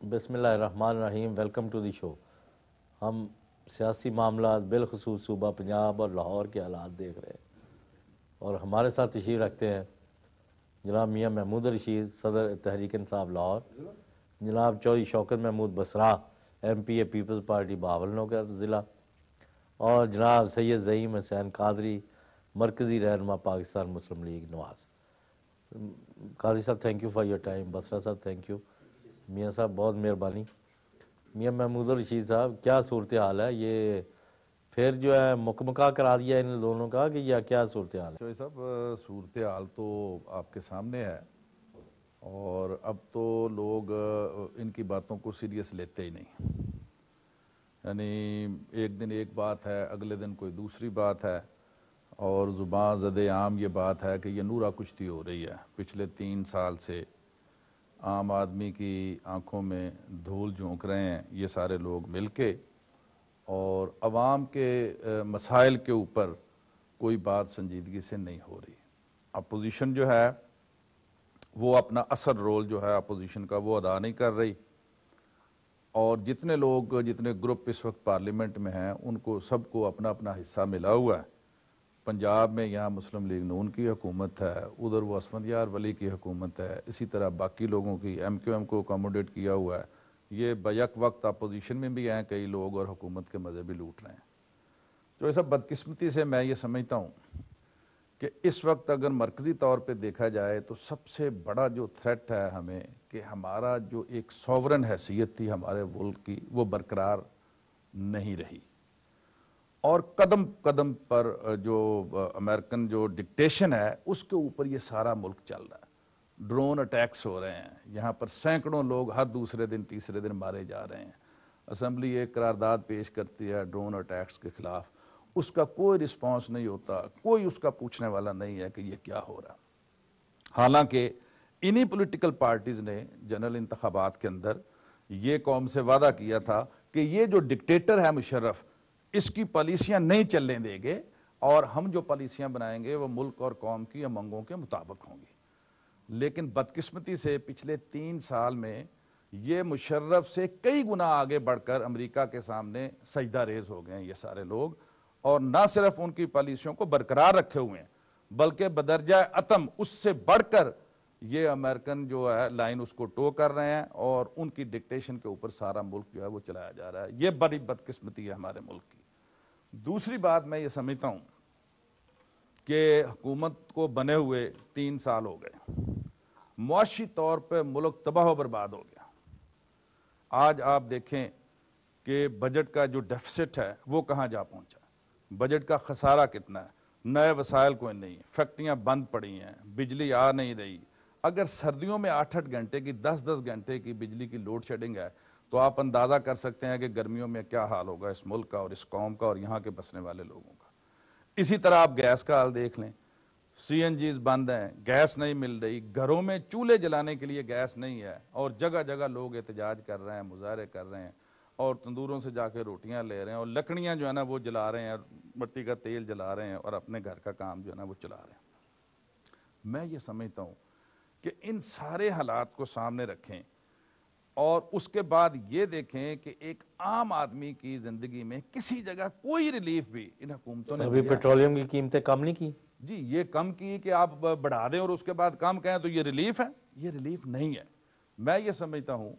बिस्मिल्लाहिर्रहमानिर्रहीम। Welcome to the show. हम सियासी मामला बिलखसूस सूबा पंजाब और लाहौर के हालात देख रहे हैं और हमारे साथ तशरीफ़ रखते हैं जनाब मियाँ महमूद रशीद, सदर तहरीक इंसाफ लाहौर, जनाब Chaudhry Shaukat Mahmood Basra, MP Peoples Party Bahawalnagar ज़िला, और जनाब सैयद ज़हीम हुसैन कादरी, मरकज़ी रहनुमा पाकिस्तान मुस्लिम लीग नवाज़। कादरी साहब thank you for your time. Basra साहब थैंक यू। मियाँ साहब बहुत मेहरबानी। मियाँ महमूद रशीद साहब, क्या सूरत हाल है? ये फिर जो है मुकमका करा दिया इन दोनों का कि या क्या सूरत हाल है? चौधरी साहब, सूरत हाल तो आपके सामने है और अब तो लोग इनकी बातों को सीरियस लेते ही नहीं। यानी एक दिन एक बात है, अगले दिन कोई दूसरी बात है और ज़ुबान ज़द आम ये बात है कि ये नूरा कुश्ती हो रही है। पिछले 3 साल से आम आदमी की आंखों में धूल झोंक रहे हैं ये सारे लोग मिलके, और अवाम के मसाइल के ऊपर कोई बात संजीदगी से नहीं हो रही। अपोजिशन जो है वो अपना असर रोल जो है अपोजिशन का वो अदा नहीं कर रही, और जितने लोग जितने ग्रुप इस वक्त पार्लियामेंट में हैं उनको सबको अपना अपना हिस्सा मिला हुआ है। पंजाब में यहाँ मुस्लिम लीग नून की हुकूमत है, उधर वो असमत यार वली की हुकूमत है, इसी तरह बाकी लोगों की MQM को अकोमोडेट किया हुआ है। ये बैक वक्त अपोजिशन में भी हैं कई लोग और हुकूमत के मज़े भी लूट रहे हैं। तो ये सब बदकिस्मती से मैं ये समझता हूँ कि इस वक्त अगर मरकज़ी तौर पे देखा जाए तो सबसे बड़ा जो थ्रेट है हमें कि हमारा जो एक सॉवरन हैसियत थी हमारे मुल्क की वो बरकरार नहीं रही, और कदम कदम पर जो अमेरिकन जो डिक्टेशन है उसके ऊपर ये सारा मुल्क चल रहा है। ड्रोन अटैक्स हो रहे हैं, यहाँ पर सैकड़ों लोग हर दूसरे दिन तीसरे दिन मारे जा रहे हैं। असम्बली एक करारदाद पेश करती है ड्रोन अटैक्स के खिलाफ, उसका कोई रिस्पांस नहीं होता, कोई उसका पूछने वाला नहीं है कि ये क्या हो रहा। हालांकि इन्हीं पॉलिटिकल पार्टीज़ ने जनरल इंतखाबात के अंदर ये कौम से वादा किया था कि ये जो डिक्टेटर है मुशर्रफ, इसकी पॉलिसियां नहीं चलने देंगे और हम जो पॉलिसियां बनाएंगे वो मुल्क और कौम की उमंगों के मुताबिक होंगी। लेकिन बदकिस्मती से पिछले 3 साल में ये मुशर्रफ से कई गुना आगे बढ़कर अमेरिका के सामने सजदा रेज हो गए हैं ये सारे लोग, और ना सिर्फ उनकी पॉलिसियों को बरकरार रखे हुए हैं बल्कि बदरजा अतम उससे बढ़कर ये अमेरिकन जो है लाइन उसको टो कर रहे हैं और उनकी डिक्टेशन के ऊपर सारा मुल्क जो है वो चलाया जा रहा है। ये बड़ी बदकिस्मती है हमारे मुल्क की। दूसरी बात मैं ये समझता हूँ कि हुकूमत को बने हुए 3 साल हो गए, मुआशी तौर पर मुल्क तबाह बर्बाद हो गया। आज आप देखें कि बजट का जो डेफिसिट है वो कहाँ जा पहुँचा, बजट का खसारा कितना है, नए वसाइल कोई नहीं, फैक्ट्रियाँ बंद पड़ी हैं, बिजली आ नहीं रही। अगर सर्दियों में 8-8 घंटे की 10-10 घंटे की बिजली की लोड शेडिंग है तो आप अंदाज़ा कर सकते हैं कि गर्मियों में क्या हाल होगा इस मुल्क का और इस कौम का और यहाँ के बसने वाले लोगों का। इसी तरह आप गैस का हाल देख लें, CNGs बंद हैं, गैस नहीं मिल रही, घरों में चूल्हे जलाने के लिए गैस नहीं है और जगह जगह लोग एहतजाज कर रहे हैं, मुजाहरे कर रहे हैं और तंदूरों से जाके रोटियां ले रहे हैं और लकड़ियां जो है ना वो जला रहे हैं, मिट्टी का तेल जला रहे हैं और अपने घर का काम जो है ना वो चला रहे हैं। मैं ये समझता हूँ कि इन सारे हालात को सामने रखें और उसके बाद ये देखें कि एक आम आदमी की जिंदगी में किसी जगह कोई रिलीफ भी इन हुकूमतों ने अभी पेट्रोलियम की कीमतें कम नहीं की जी। ये कम की कि आप बढ़ा दें और उसके बाद कम कहें तो ये रिलीफ है, ये रिलीफ नहीं है। मैं ये समझता हूँ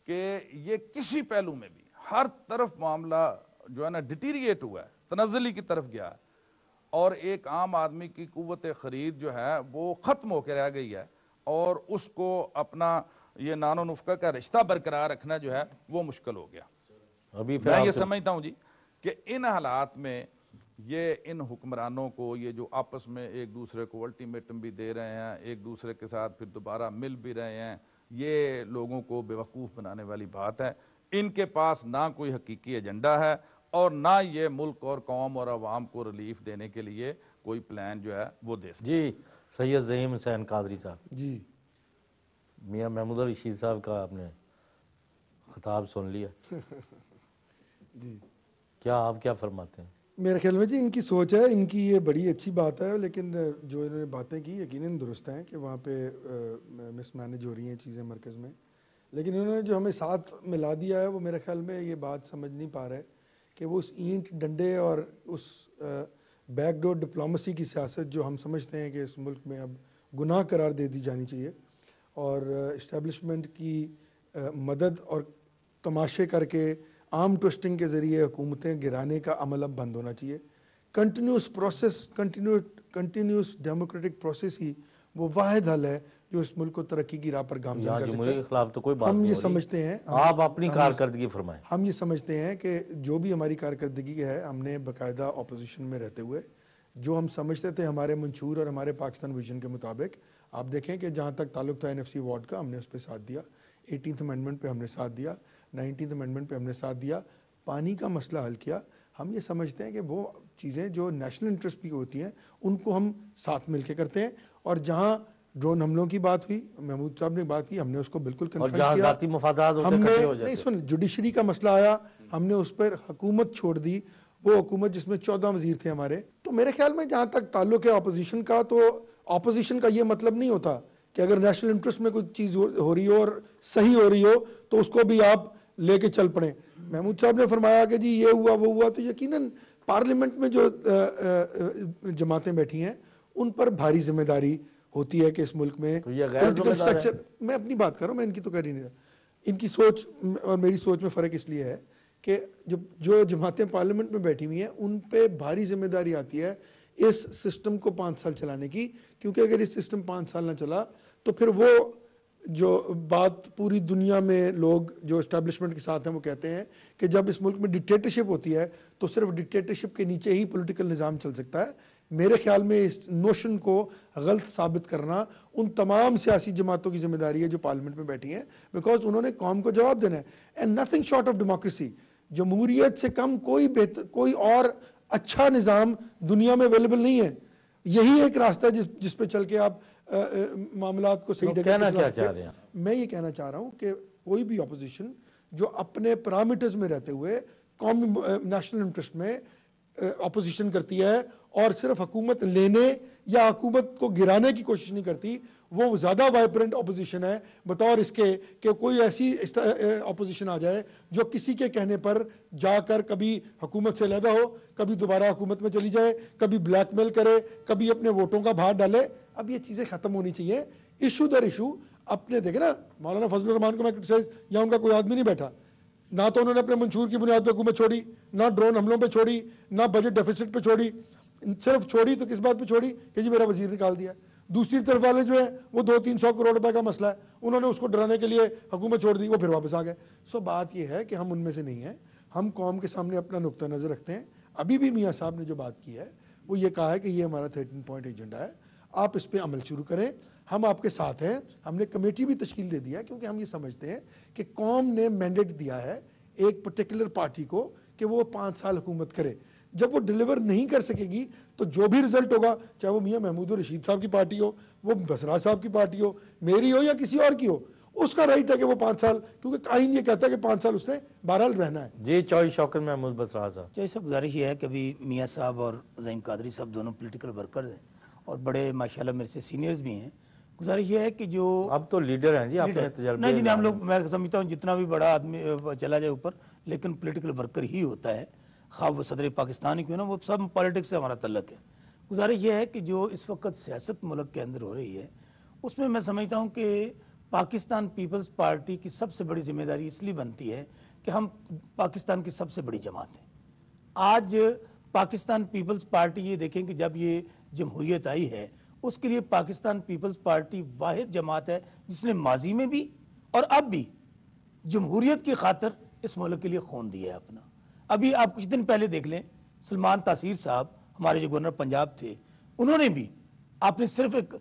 कि ये किसी पहलू में भी हर तरफ मामला जो है ना डिटीरिएट हुआ है, तनज़्ज़ुली की तरफ गया है और एक आम आदमी की कुव्वत खरीद जो है वो ख़त्म होकर रह गई है और उसको अपना ये नानो नुफ़्का का रिश्ता बरकरार रखना जो है वो मुश्किल हो गया। अभी मैं ये समझता हूँ जी कि इन हालात में ये इन हुक्मरानों को ये जो आपस में एक दूसरे को अल्टीमेटम भी दे रहे हैं, एक दूसरे के साथ फिर दोबारा मिल भी रहे हैं, ये लोगों को बेवकूफ़ बनाने वाली बात है। इनके पास ना कोई हकीकी एजेंडा है और ना ये मुल्क और कौम और आवाम को रिलीफ देने के लिए कोई प्लान जो है वो दे सकते। जी सैयद ज़हीम हुसैन कादरी साहब जी मियाँ महमूद रशीद साहब का आपने खिताब सुन लिया, जी क्या आप क्या फरमाते हैं? मेरे ख्याल में जी इनकी सोच है, इनकी ये बड़ी अच्छी बात है, लेकिन जो इन्होंने बातें की यकीनन दुरुस्त हैं कि वहाँ पे मिसमैनेज हो रही हैं चीज़ें मरकज़ में। लेकिन इन्होंने जो हमें साथ मिला दिया है वो मेरे ख्याल में ये बात समझ नहीं पा रहे कि वो उस ईंट डंडे और उस बैकडोर डिप्लोमेसी की सियासत जो हम समझते हैं कि इस मुल्क में अब गुनाह करार दे दी जानी चाहिए और इस्टेब्लिशमेंट की मदद और तमाशे करके आर्म ट्विस्टिंग के ज़रिए हुकूमतें गिराने का अमल अब बंद होना चाहिए। Continuous process, continuous democratic process ही वो वाहिद हल है जो इस मुल्क को तरक्की की राह पर गामजन कर सकता जमहूरियत है। के खिलाफ तो कोई बात हम नहीं ये हो रही। समझते हैं, आप अपनी कारकर्दगी फरमाएं। हम ये समझते हैं कि जो भी हमारी कारकर्दगी है हमने बाकायदा अपोजिशन में रहते हुए जो हम समझते थे हमारे मंशूर और हमारे पाकिस्तान विजन के मुताबिक, आप देखें कि जहाँ तक ताल्लुक था NFC वार्ड का, हमने उस पर साथ दिया, 18th अमेंडमेंट पे हमने साथ दिया, 19th अमेंडमेंट पे हमने साथ दिया, पानी का मसला हल किया। हम ये समझते हैं कि वो चीज़ें जो नेशनल इंटरेस्ट की होती हैं उनको हम साथ मिल के करते हैं। और जहाँ ड्रोन हमलों की बात हुई, महमूद साहब ने बात की, हमने उसको बिल्कुल और कन्फर्म जहाँ किया। जाती मफादात होते हमने इकट्ठे हो जाते। नहीं सुन, जुडिशरी का मसला आया, हमने उस पर हुकूमत छोड़ दी, वो हुकूमत जिसमें 14 वजीर थे हमारे। तो मेरे ख्याल में जहाँ तक ताल्लुक है अपोजिशन का, तो अपोजिशन का ये मतलब नहीं होता कि अगर नेशनल इंटरेस्ट में कोई चीज़ हो रही हो और सही हो रही हो तो उसको भी आप लेके चल पड़े। महमूद साहब ने फरमाया कि जी ये हुआ वो हुआ, तो यकीनन पार्लियामेंट में जो जमातें बैठी हैं उन पर भारी जिम्मेदारी होती है कि इस मुल्क में तो ये गैर पॉलिटिकल जिम्मेदार है। स्ट्रक्चर, मैं अपनी बात कर रहा हूँ, मैं इनकी तो कर ही नहीं रहा। इनकी सोच और मेरी सोच में फ़र्क इसलिए है कि जो जमातें पार्लियामेंट में बैठी हुई हैं उन पे भारी जिम्मेदारी आती है इस सिस्टम को 5 साल चलाने की, क्योंकि अगर इस सिस्टम 5 साल ना चला तो फिर वो जो बात पूरी दुनिया में लोग जो इस्टेब्लिशमेंट के साथ हैं वो कहते हैं कि जब इस मुल्क में डिक्टेटरशिप होती है तो सिर्फ डिक्टेटरशिप के नीचे ही पॉलिटिकल निज़ाम चल सकता है। मेरे ख्याल में इस नोशन को गलत साबित करना उन तमाम सियासी जमातों की जिम्मेदारी है जो पार्लियामेंट में बैठी हैं, बिकॉज उन्होंने कौम को जवाब देना है। And nothing short of democracy, जमहूरियत से कम कोई और अच्छा निज़ाम दुनिया में अवेलेबल नहीं है। यही एक रास्ता है जिस पे चल के आप मामलात को सही तो जगह कहना पे क्या चला चाह सकते रहे हैं। हैं? मैं ये कहना चाह रहा हूँ कि कोई भी अपोजिशन जो अपने पैरामीटर्स में रहते हुए कौमी नेशनल इंटरेस्ट में अपोजिशन करती है और सिर्फ हुकूमत लेने या हुकूमत को गिराने की कोशिश नहीं करती, वो ज़्यादा वाइब्रेंट अपोजिशन है बतौर इसके कि कोई ऐसी अपोजिशन आ जाए जो किसी के कहने पर जाकर कभी हुकूमत से अलहदा हो, कभी दोबारा हुकूमत में चली जाए, कभी ब्लैकमेल करे, कभी अपने वोटों का भार डाले। अब ये चीज़ें ख़त्म होनी चाहिए। इशू दर इशू अपने देखे ना, मौलाना फजलुर रहमान को मैं क्रिटिसाइज, या उनका कोई आदमी नहीं बैठा, ना तो उन्होंने अपने मंशूर की बुनियाद पर हुकूमत छोड़ी, ना ड्रोन हमलों पे छोड़ी, ना बजट डेफिसिट पे छोड़ी। सिर्फ छोड़ी तो किस बात पे छोड़ी कि जी मेरा वजीर निकाल दिया। दूसरी तरफ वाले जो है वो 200-300 करोड़ रुपए का मसला है, उन्होंने उसको डराने के लिए हुकूमत छोड़ दी, वो फिर वापस आ गए। सो बात यह है कि हम उनमें से नहीं हैं, हम कौम के सामने अपना नुक्ता नज़र रखते हैं। अभी भी मियाँ साहब ने जो बात की है वो ये कहा है कि ये हमारा 13 पॉइंट एजेंडा है, आप इस पर अमल शुरू करें, हम आपके साथ हैं। हमने कमेटी भी तश्कील दे दिया क्योंकि हम ये समझते हैं कि कौम ने मैंडेट दिया है एक पर्टिकुलर पार्टी को कि वो 5 साल हुकूमत करे। जब वो डिलीवर नहीं कर सकेगी तो जो भी रिजल्ट होगा, चाहे वो मियाँ महमूद रशीद साहब की पार्टी हो, वो बसरा साहब की पार्टी हो, मेरी हो या किसी और की हो, उसका राइट है कि वो 5 साल, क्योंकि कानून ये कहता है कि 5 साल उसने बहरहाल रहना है। जी चौधरी शौकत महमूद बसरा साहब। चाहिए सब गुजारिश ये है कि अभी मियाँ साहब और ज़हीम कादरी साहब दोनों पॉलिटिकल वर्कर हैं और बड़े माशाल्लाह मेरे से सीनियर्स भी हैं। गुजारिश ये है कि जो अब तो लीडर हैं जी, अपने तजर्बे। नहीं, हम लोग, मैं समझता हूँ जितना भी बड़ा आदमी चला जाए ऊपर, लेकिन पॉलिटिकल वर्कर ही होता है, खा वो सदर पाकिस्तान ही क्यों ना, वो सब पॉलिटिक्स से हमारा तल्लक है। गुजारिश ये है कि जो इस वक्त सियासत मुल्क के अंदर हो रही है उसमें मैं समझता हूँ कि पाकिस्तान पीपल्स पार्टी की सबसे बड़ी जिम्मेदारी इसलिए बनती है कि हम पाकिस्तान की सबसे बड़ी जमात हैं। आज पाकिस्तान पीपल्स पार्टी, ये देखें कि जब ये जमहूरियत आई है उसके लिए पाकिस्तान पीपल्स पार्टी वाहिद जमात है जिसने माजी में भी और अब भी जमहूरियत की खातिर इस मुल्क के लिए खून दिया है अपना। अभी आप कुछ दिन पहले देख लें, सलमान तासीर साहब हमारे जो गवर्नर पंजाब थे, उन्होंने भी, आपने सिर्फ एक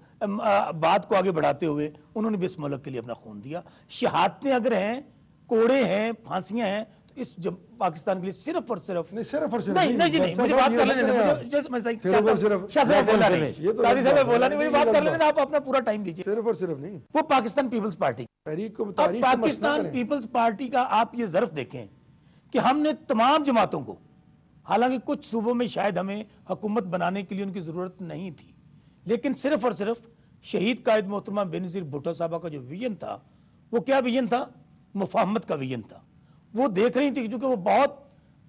बात को आगे बढ़ाते हुए उन्होंने भी इस मुल्क के लिए अपना खून दिया। शहादतें अगर हैं, कोड़े हैं, फांसियां हैं, तो इस पाकिस्तान के लिए सिर्फ और सिर्फ नहीं, सिर्फ और सिर्फ नहीं, मुझे बात कर लेने बोला नहीं, मुझे बात कर लेने, आप अपना पूरा टाइम दीजिए। सिर्फ और सिर्फ नहीं, वो Pakistan Peoples Party, Pakistan Peoples Party का आप ये ज़र्फ देखें कि हमने तमाम जमातों को, हालांकि कुछ सूबों में शायद हमें हुकूमत बनाने के लिए उनकी ज़रूरत नहीं थी, लेकिन सिर्फ और सिर्फ शहीद कायद मोहतरमा बेनज़ीर भुट्टो साहबा का जो विजन था, वो क्या विजन था मुफाहमत का विजन था। वो देख रही थी क्योंकि वो बहुत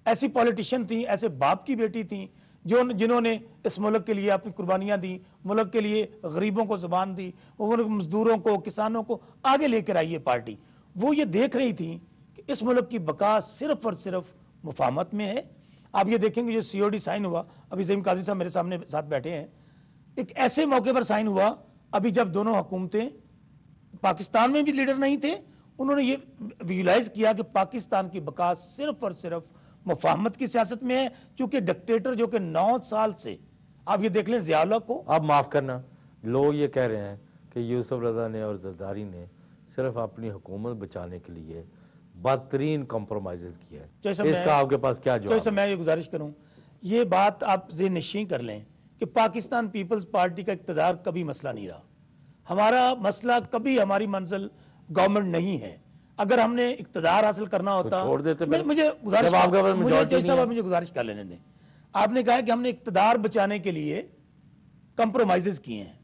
ऐसी पॉलिटिशियन थी, ऐसे बाप की बेटी थी जिन्होंने इस मुल्क के लिए अपनी कुर्बानियां दी, मुल्क के लिए गरीबों को ज़ुबान दी, वो मजदूरों को, किसानों को आगे लेकर आई है पार्टी। वो ये देख रही थी कि इस मुल्क की बका सिर्फ और सिर्फ मुफाहमत में है। आप ये देखेंगे जो COD साइन हुआ, अभी ज़हीम कादरी साहब मेरे सामने साथ बैठे हैं, एक ऐसे मौके पर साइन हुआ अभी जब दोनों हुकूमतें, पाकिस्तान में भी लीडर नहीं थे, उन्होंने ये विजुलाइज किया कि पाकिस्तान की बका सिर्फ और सिर्फ मुफाहमत की सियासत में है। चूंकि डिक्टेटर जो कि 9 साल से, आप ये देख लें ज़ियाउल्लाह को, अब माफ़ करना, लोग ये कह रहे हैं कि यूसुफ रज़ा ने और जरदारी ने सिर्फ अपनी हुकूमत बचाने के लिए बदतरीन कॉम्प्रोमाइज़ किया है। इसका आपके पास क्या जवाब है? मैं ये गुजारिश करूं, ये बात आप ज़हन-नशीं कर लें कि पाकिस्तान पीपल्स पार्टी का इक़्तिदार कभी मसला नहीं रहा। हमारा मसला कभी, हमारी मंजिल गवर्नमेंट नहीं है। अगर हमने इक़्तिदार हासिल करना होता, छोड़ देते। मुझे गुजारिश कर लेने दें। आपने कहा कि हमने इक़्तिदार बचाने के लिए कंप्रोमाइज़ किए हैं।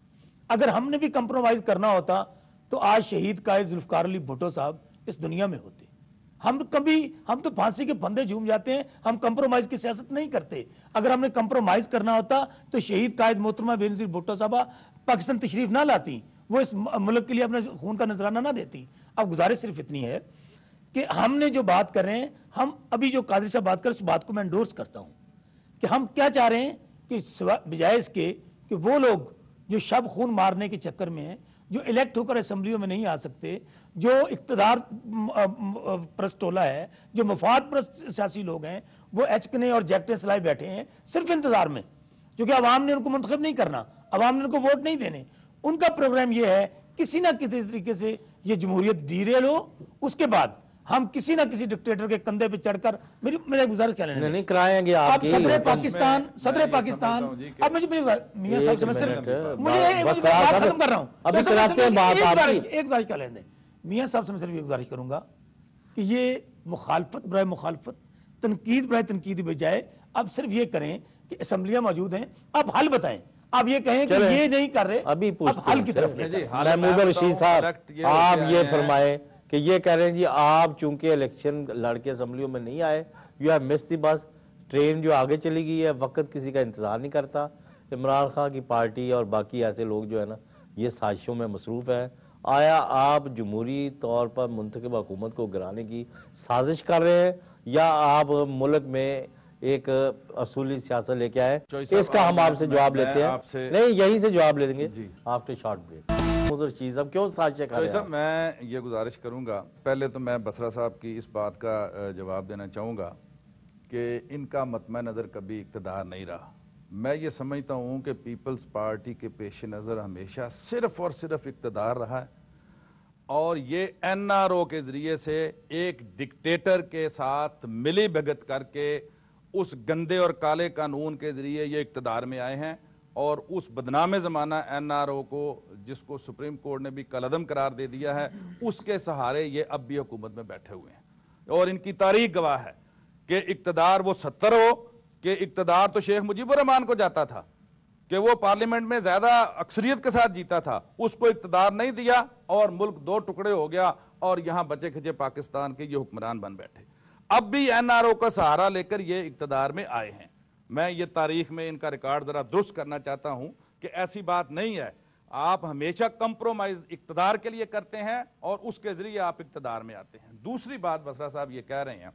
अगर हमने भी कंप्रोमाइज़ करना होता तो आज शहीद कायद जुल्फ़िकार अली भुट्टो साहब इस दुनिया में होते। हम तो फांसी के फंदे झूम जाते हैं, हम कंप्रोमाइज की सियासत नहीं करते। अगर हमने कंप्रोमाइज करना होता तो शहीद कायद मोहतरमा बेनज़ीर भुट्टो साहबा पाकिस्तान तशरीफ ना लाती, वो इस मुल्क के लिए अपने खून का नजराना ना देती। अब गुजारिश सिर्फ इतनी है कि हमने जो बात कर रहे हैं, हम अभी जो कादरी साहब बात कर रहे हैं उस बात को मैं एंडोर्स करता हूं कि हम क्या चाह रहे हैं कि बजाय इसके कि वो लोग जो शब खून मारने के चक्कर में हैं, जो इलेक्ट होकर असेंबलियों में नहीं आ सकते, जो इक़्तिदार प्रस्टोला है, जो मफाद प्रस्त सियासी लोग हैं, वो एचकने और जैकटे सलाए बैठे हैं सिर्फ इंतजार में, क्योंकि अवाम ने उनको मुंतखब नहीं करना, अवाम ने उनको वोट नहीं देने। उनका प्रोग्राम ये है किसी ना किसी तरीके से ये जमहूरियत डीरेल हो, उसके बाद हम किसी ना किसी डिक्टेटर के कंधे पे चढ़कर, मेरे गुजारिश क्या लेने नहीं कराएंगे आप सदर पाकिस्तान अब मुझे मियां साहब समझ मुझे बात खत्म कर रहा हूं, अभी कराते हैं बात आपकी, एक गुजारिश क्या लेने मियां साहब से मैं सिर्फ ये गुजारिश करूंगा कि ये मुखालफत बराए मुखालफत, तनकीद बराए तनकीद बजाय अब सिर्फ ये करें कि असम्बलियां मौजूद हैं, आप हल बताएं। आप ये कहें कि ये नहीं कर रहे, अभी अब हल की तरफ महमूद रशीद साहब आप ये फरमाए कि ये कह रहे हैं जी आप चूंकि इलेक्शन लड़के असम्बलियों में नहीं आए, you have missed the bus, train जो आगे चली गई है, वक्त किसी का इंतजार नहीं करता। इमरान खान की पार्टी और बाकी ऐसे लोग जो है ना ये साजिशों में मसरूफ़ है। आया आप जमहूरी तौर पर मुंतखब हुकूमत को गिराने की साजिश कर रहे हैं या आप मुल्क में एक असूली सियासत लेके आए? इसका हम आपसे जवाब लेते हैं, नहीं यहीं से जवाब ले देंगे आफ्टर शॉर्ट ब्रेक। उधर चीज अब क्यों साजिश कर रहे हैं? मैं ये गुजारिश करूंगा, पहले तो मैं बसरा साहब की इस बात का जवाब देना चाहूँगा कि इनका मतमा नज़र कभी इक़्तिदार नहीं रहा। मैं ये समझता हूँ कि पीपल्स पार्टी के पेश नज़र हमेशा सिर्फ और सिर्फ इक़्तिदार रहा है, और ये NRO के ज़रिए से एक डिक्टेटर के साथ मिली भगत करके उस गंदे और काले कानून के ज़रिए ये इक़्तिदार में आए हैं, और उस बदनाम ज़माना NRO को, जिसको सुप्रीम कोर्ट ने भी कलअदम करार दे दिया है, उसके सहारे ये अब भी हुकूमत में बैठे हुए हैं। और इनकी तारीख गवाह है कि इक़्तिदार वो 70 हो कि इक़्तिदार तो शेख मुजीबुर रहमान को जाता था कि वो पार्लियामेंट में ज्यादा अक्सरियत के साथ जीता था, उसको इक़्तिदार नहीं दिया और मुल्क 2 टुकड़े हो गया और यहां बचे खचे पाकिस्तान के ये हुक्मरान बन बैठे। अब भी NRO का सहारा लेकर ये इक़्तिदार में आए हैं। मैं ये तारीख में इनका रिकॉर्ड जरा दुरुस्त करना चाहता हूं कि ऐसी बात नहीं है। आप हमेशा कंप्रोमाइज इक़्तिदार के लिए करते हैं और उसके जरिए आप इक़्तिदार में आते हैं। दूसरी बात बसरा साहब ये कह रहे हैं,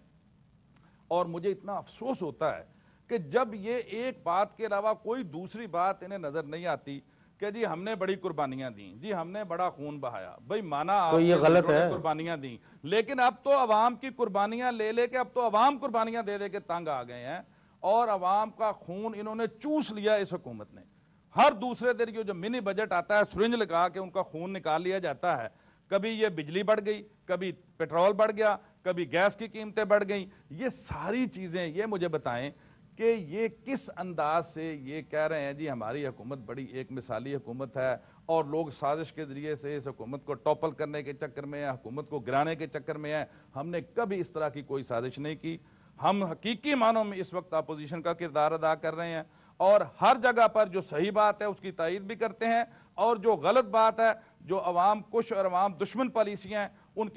और मुझे इतना अफसोस होता है कि जब ये एक बात के अलावा कोई दूसरी बात इन्हें नजर नहीं आती कि जी हमने बड़ी कुर्बानियां दी, जी हमने बड़ा खून बहाया। भाई माना तो ये गलत है, कुर्बानियां दी, लेकिन अब तो अवाम की कुर्बानियां ले लेके अब तो अवाम कुर्बानियां दे दे के तंग आ गए हैं और अवाम का खून इन्होंने चूस लिया इस हुकूमत ने। हर दूसरे दिन जो मिनी बजट आता है, सुरिंज लगा के उनका खून निकाल लिया जाता है। कभी ये बिजली बढ़ गई, कभी पेट्रोल बढ़ गया, कभी गैस की कीमतें बढ़ गई। ये सारी चीजें ये मुझे बताएं कि ये किस अंदाज से ये कह रहे हैं जी हमारी हुकूमत बड़ी एक मिसाली हुकूमत है और लोग साजिश के जरिए से इस हुकूमत को टॉपल करने के चक्कर में है, हुकूमत को गिराने के चक्कर में है। हमने कभी इस तरह की कोई साजिश नहीं की। हम हकीकी मानों में इस वक्त अपोजिशन का किरदार अदा कर रहे हैं और हर जगह पर जो सही बात है उसकी तायीद भी करते हैं और जो गलत बात है, जो अवाम कुश और अवाम दुश्मन पॉलिसियां हैं उनकी